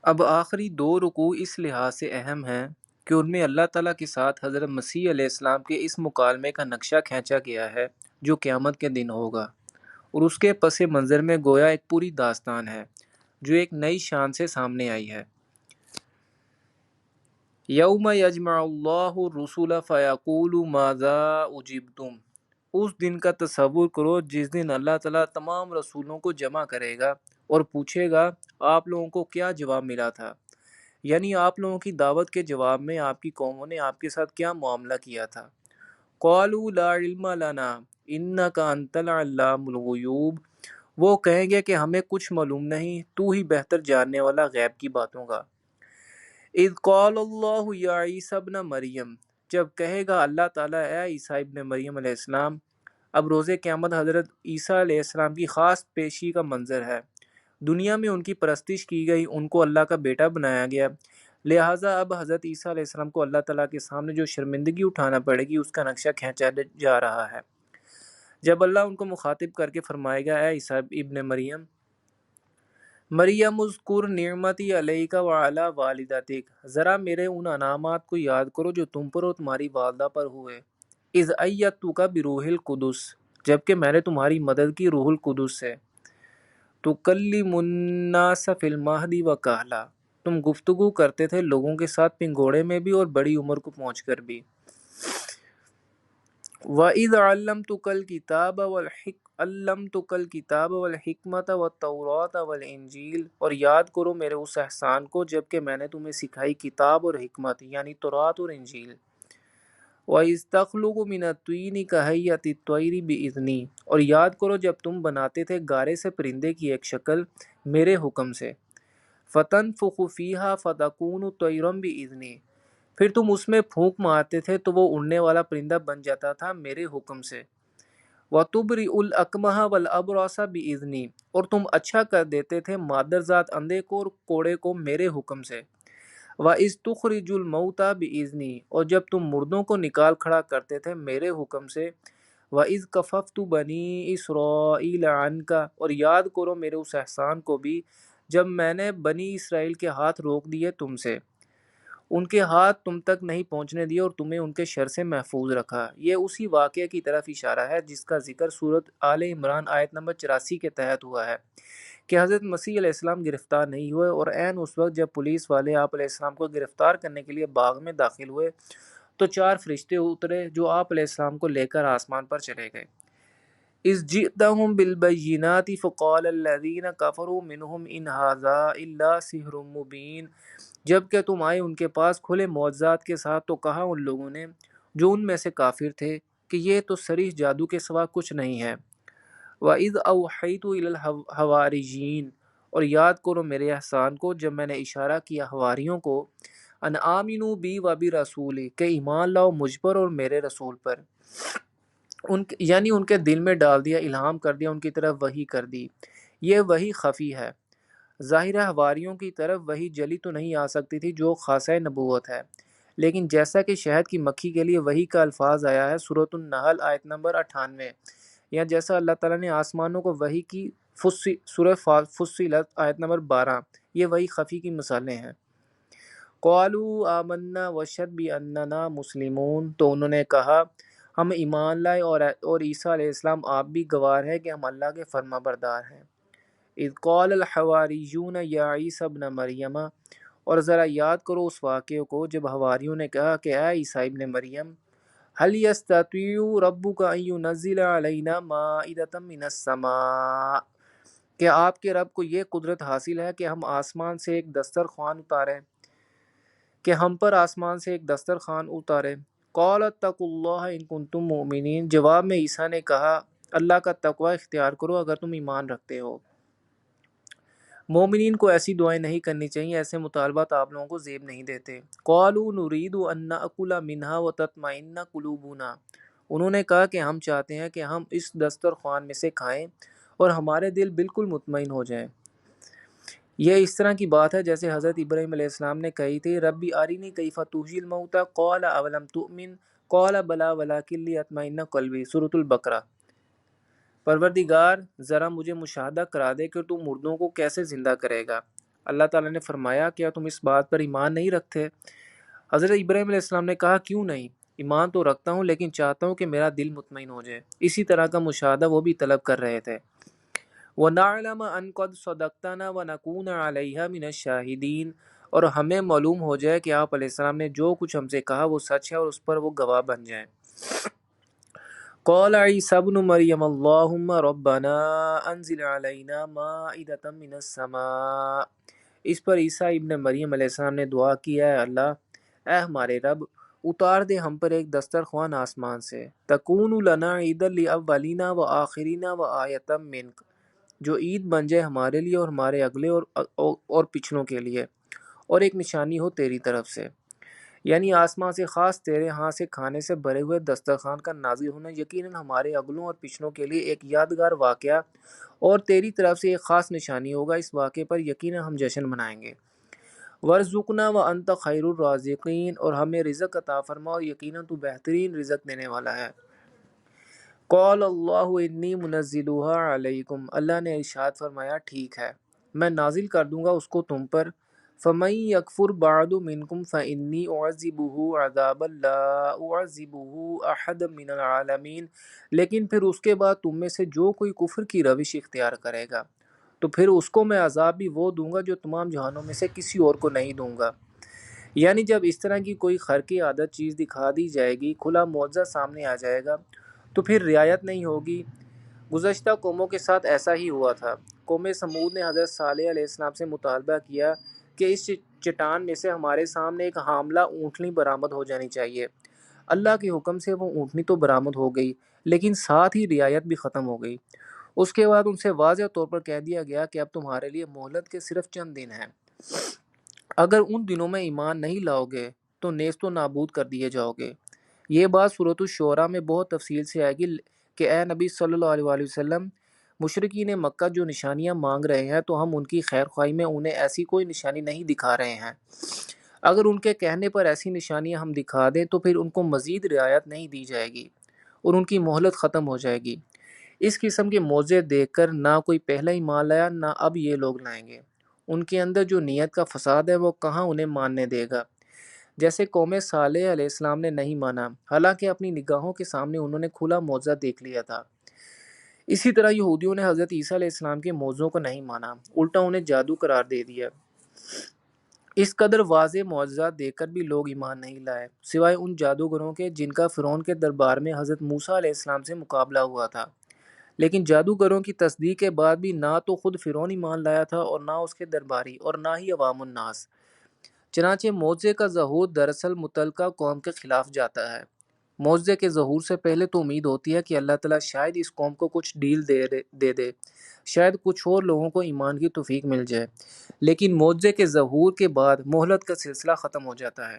اب آخری دو رکوع اس لحاظ سے اہم ہیں کہ ان میں اللہ تعالیٰ کے ساتھ حضرت مسیح علیہ السلام کے اس مکالمے کا نقشہ کھینچا گیا ہے جو قیامت کے دن ہوگا، اور اس کے پس منظر میں گویا ایک پوری داستان ہے جو ایک نئی شان سے سامنے آئی ہے۔ یوم یجمع اللہ الرسل فیقول ماذا اجبتم، اس دن کا تصور کرو جس دن اللہ تعالیٰ تمام رسولوں کو جمع کرے گا اور پوچھے گا آپ لوگوں کو کیا جواب ملا تھا، یعنی آپ لوگوں کی دعوت کے جواب میں آپ کی قوموں نے آپ کے ساتھ کیا معاملہ کیا تھا۔ قالوا لا علم لنا انک انت العلام الغیوب، وہ کہیں گے کہ ہمیں کچھ معلوم نہیں، تو ہی بہتر جاننے والا غیب کی باتوں کا۔ اذ قال اللہ یا عیسی ابن مریم، جب کہے گا اللہ تعالیٰ اے عیسیٰ ابن مریم علیہ السلام۔ اب روز قیامت حضرت عیسیٰ علیہ السلام کی خاص پیشی کا منظر ہے۔ دنیا میں ان کی پرستش کی گئی، ان کو اللہ کا بیٹا بنایا گیا، لہٰذا اب حضرت عیسیٰ علیہ السلام کو اللہ تعالیٰ کے سامنے جو شرمندگی اٹھانا پڑے گی اس کا نقشہ کھینچا جا رہا ہے۔ جب اللہ ان کو مخاطب کر کے فرمائے گا اے عیسیٰ ابن مریم، مریم اذکر نعمتی علیک وعلی والدتک، ذرا میرے ان انعامات کو یاد کرو جو تم پر اور تمہاری والدہ پر ہوئے۔ اذ ایدتک بروح القدس، جبکہ میں نے تمہاری مدد کی روح القدس سے۔ تکلم الناس فی المہد وکہلا، تم گفتگو کرتے تھے لوگوں کے ساتھ پنگوڑے میں بھی اور بڑی عمر کو پہنچ کر بھی۔ وَإِذْ عَلَّمْتُكَ الْكِتَابَ وَالْحِکْمَةَ وَالتَّوْرَاةَ وَالْإِنْجِیلَ، اور یاد کرو میرے اس احسان کو جبکہ میں نے تمہیں سکھائی کتاب اور حکمت یعنی تورات اور انجیل۔ وَإِذْ تَخْلُقُ مِنَ الطِّینِ كَهَیْئَةِ الطَّیْرِ بِإِذْنِی، اور یاد کرو جب تم بناتے تھے گارے سے پرندے کی ایک شکل میرے حکم سے۔ فَتَنفُخُ فِیہَا فَتَکُونُ طَیْرًا بِإِذْنِی، پھر تم اس میں پھونک مارتے تھے تو وہ اڑنے والا پرندہ بن جاتا تھا میرے حکم سے۔ وَتُبْرِئُ الْأَکْمَحَ وَالْأَبْرَصَ بِإِذْنِی، اور تم اچھا کر دیتے تھے مادرزاد اندھے کو اور کوڑے کو میرے حکم سے۔ وَإِذْ تُخْرِجُ الْمَوْتَى بِإِذْنِی، اور جب تم مردوں کو نکال کھڑا کرتے تھے میرے حکم سے۔ وَإِذْ كَفَفْتُ بَنِي إِسْرَائِیلَ عَنْکَ، اور یاد کرو میرے اس احسان کو بھی جب میں نے بنی اسرائیل کے ہاتھ روک دیے تم سے، ان کے ہاتھ تم تک نہیں پہنچنے دیے اور تمہیں ان کے شر سے محفوظ رکھا۔ یہ اسی واقعے کی طرف اشارہ ہے جس کا ذکر سورۃ آل عمران آیت نمبر 84 کے تحت ہوا ہے کہ حضرت مسیح علیہ السلام گرفتار نہیں ہوئے، اور عین اس وقت جب پولیس والے آپ علیہ السلام کو گرفتار کرنے کے لیے باغ میں داخل ہوئے تو 4 فرشتے اترے جو آپ علیہ السلام کو لے کر آسمان پر چلے گئے۔ اذ جئتهم بالبینات فقال الذین کفروا منهم ان ھذا الا سحر مبین، جب کہ تم آئے ان کے پاس کھلے معجزات کے ساتھ تو کہا ان لوگوں نے جو ان میں سے کافر تھے کہ یہ تو صریح جادو کے سوا کچھ نہیں ہے۔ وَإِذْ أَوْحَيْتُ إِلَى الْحَوَارِيِّينَ، اور یاد کرو میرے احسان کو جب میں نے اشارہ کیا حواریوں کو، ان آمنوا بی و برسولی، کہ ایمان لاؤ مجھ پر اور میرے رسول پر، یعنی ان کے دل میں ڈال دیا، الہام کر دیا، ان کی طرف وحی کر دی۔ یہ وحی خفی ہے، ظاہرہ حواریوں کی طرف وحی جلی تو نہیں آ سکتی تھی جو خاصہ نبوت ہے، لیکن جیسا کہ شہد کی مکھی کے لیے وحی کا الفاظ آیا ہے سورۃ النحل آیت نمبر 98، یا جیسا اللہ تعالیٰ نے آسمانوں کو وحی کی سورہ فصلت آیت نمبر 12، یہ وحی خفی کی مثالیں ہیں۔ قالوا آمنا واشہد باننا مسلمون، تو انہوں نے کہا ہم ایمان لائے اور عیسیٰ علیہ السلام آپ بھی گواہ ہے کہ ہم اللہ کے فرما بردار ہیں۔ اذ قال الحواریون یا عیسی ابن مریم، اور ذرا یاد کرو اس واقعے کو جب حواریوں نے کہا کہ اے عیسیٰ ابن مریم، هل یستطیع ربک ان ینزل علینا مائدۃ من السماء، کہ آپ کے رب کو یہ قدرت حاصل ہے کہ ہم آسمان سے ایک دسترخوان اتاریں، کہ ہم پر آسمان سے ایک دسترخوان اتاریں۔ قال اتقوا اللہ ان کنتم مؤمنین، جواب میں عیسیٰ نے کہا اللہ کا تقوی اختیار کرو اگر تم ایمان رکھتے ہو۔ مومنین کو ایسی دعائیں نہیں کرنی چاہیے، ایسے مطالبات آپ لوگوں کو زیب نہیں دیتے۔ قالوا نريد ان ناکل منها وتطمئن قلوبنا، انہوں نے کہا کہ ہم چاہتے ہیں کہ ہم اس دسترخوان میں سے کھائیں اور ہمارے دل بالکل مطمئن ہو جائیں۔ یہ اس طرح کی بات ہے جیسے حضرت ابراہیم علیہ السلام نے کہی تھی ربی ارینی کیف تحیی الموتى قال اولم تؤمن قال بلی ولکن لیطمئن قلبی، سورۃ البقرہ۔ پروردگار ذرا مجھے مشاہدہ کرا دے کہ تو مردوں کو کیسے زندہ کرے گا۔ اللہ تعالیٰ نے فرمایا کیا تم اس بات پر ایمان نہیں رکھتے؟ حضرت ابراہیم علیہ السلام نے کہا کیوں نہیں، ایمان تو رکھتا ہوں لیکن چاہتا ہوں کہ میرا دل مطمئن ہو جائے۔ اسی طرح کا مشاہدہ وہ بھی طلب کر رہے تھے۔ وَنَعْلَمَ أَن قَدْ صَدَقْتَنَا وَنَكُونَ عَلَيْهَا مِنَ الشَّاهِدِينَ، اور ہمیں معلوم ہو جائے کہ آپ علیہ السلام نے جو کچھ ہم سے کہا وہ سچ ہے اور اس پر وہ گواہ بن جائیں۔ قال عیسی ابن مریم اللہم ربنا انزل علینا مائدۃ من السماء، اس پر عیسیٰ ابن مریم علیہ السلام نے دعا کی، اے اللہ، اے ہمارے رب، اتار دے ہم پر ایک دسترخوان آسمان سے، تکون لنا عیدا لاولینا و آخرینا و آیۃ منک، جو عید بن جائے ہمارے لیے اور ہمارے اگلے اور پچھلوں کے لیے، اور ایک نشانی ہو تیری طرف سے۔ یعنی آسمان سے خاص تیرے ہاں سے کھانے سے بھرے ہوئے دسترخوان کا نازل ہونا یقیناً ہمارے اگلوں اور پچھلوں کے لیے ایک یادگار واقعہ اور تیری طرف سے ایک خاص نشانی ہوگا۔ اس واقعے پر یقیناً ہم جشن منائیں گے۔ وَارْزُقْنَا وَأَنْتَ خَيْرُ الرَّازِقِينَ، اور ہمیں رزق عطا فرما اور یقیناً تو بہترین رزق دینے والا ہے۔ قال اللہ انی منزلها علیکم، اللہ نے ارشاد فرمایا ٹھیک ہے میں نازل کر دوں گا اس کو تم پر۔ فَمَن يَكْفُرْ بَعْدُ مِنْكُمْ فَإِنِّي أُعَذِّبُهُ عَذَابًا لَا أُعَذِّبُهُ أَحَدًا مِنَ الْعَالَمِينَ، لیکن پھر اس کے بعد تم میں سے جو کوئی کفر کی روش اختیار کرے گا تو پھر اس کو میں عذاب بھی وہ دوں گا جو تمام جہانوں میں سے کسی اور کو نہیں دوں گا۔ یعنی جب اس طرح کی کوئی خرقی عادت چیز دکھا دی جائے گی، کھلا معجزہ سامنے آ جائے گا تو پھر رعایت نہیں ہوگی۔ گزشتہ قوموں کے ساتھ ایسا ہی ہوا تھا۔ قوم سمود نے حضرت صالح علیہ السلام سے مطالبہ کیا کہ اس چٹان میں سے ہمارے سامنے ایک حاملہ اونٹنی برآمد ہو جانی چاہیے۔ اللہ کے حکم سے وہ اونٹنی تو برآمد ہو گئی لیکن ساتھ ہی رعایت بھی ختم ہو گئی۔ اس کے بعد ان سے واضح طور پر کہہ دیا گیا کہ اب تمہارے لیے مہلت کے صرف چند دن ہیں، اگر ان دنوں میں ایمان نہیں لاؤ گے تو نیست و نابود کر دیے جاؤ گے۔ یہ بات سورۃ الشعراء میں بہت تفصیل سے آئے گی کہ اے نبی صلی اللہ علیہ وآلہ وسلم، مشرکین مکہ جو نشانیاں مانگ رہے ہیں تو ہم ان کی خیر خواہی میں انہیں ایسی کوئی نشانی نہیں دکھا رہے ہیں۔ اگر ان کے کہنے پر ایسی نشانیاں ہم دکھا دیں تو پھر ان کو مزید رعایت نہیں دی جائے گی اور ان کی مہلت ختم ہو جائے گی۔ اس قسم کے معجزے دیکھ کر نہ کوئی پہلا ایمان لایا نہ اب یہ لوگ لائیں گے۔ ان کے اندر جو نیت کا فساد ہے وہ کہاں انہیں ماننے دے گا۔ جیسے قوم صالح علیہ السلام نے نہیں مانا، حالانکہ اپنی نگاہوں کے سامنے انہوں نے کھلا معجزہ دیکھ لیا تھا۔ اسی طرح یہودیوں نے حضرت عیسیٰ علیہ السلام کے معجزوں کو نہیں مانا، الٹا انہیں جادو قرار دے دیا۔ اس قدر واضح معجزات دیکھ کر بھی لوگ ایمان نہیں لائے، سوائے ان جادوگروں کے جن کا فرعون کے دربار میں حضرت موسیٰ علیہ السلام سے مقابلہ ہوا تھا۔ لیکن جادوگروں کی تصدیق کے بعد بھی نہ تو خود فرعون ایمان لایا تھا اور نہ اس کے درباری اور نہ ہی عوام الناس۔ چنانچہ معجزے کا ظہور دراصل متعلقہ قوم کے خلاف جاتا ہے۔ معجزے کے ظہور سے پہلے تو امید ہوتی ہے کہ اللہ تعالیٰ شاید اس قوم کو کچھ ڈیل دے دے، شاید کچھ اور لوگوں کو ایمان کی توفیق مل جائے، لیکن معجزے کے ظہور کے بعد مہلت کا سلسلہ ختم ہو جاتا ہے۔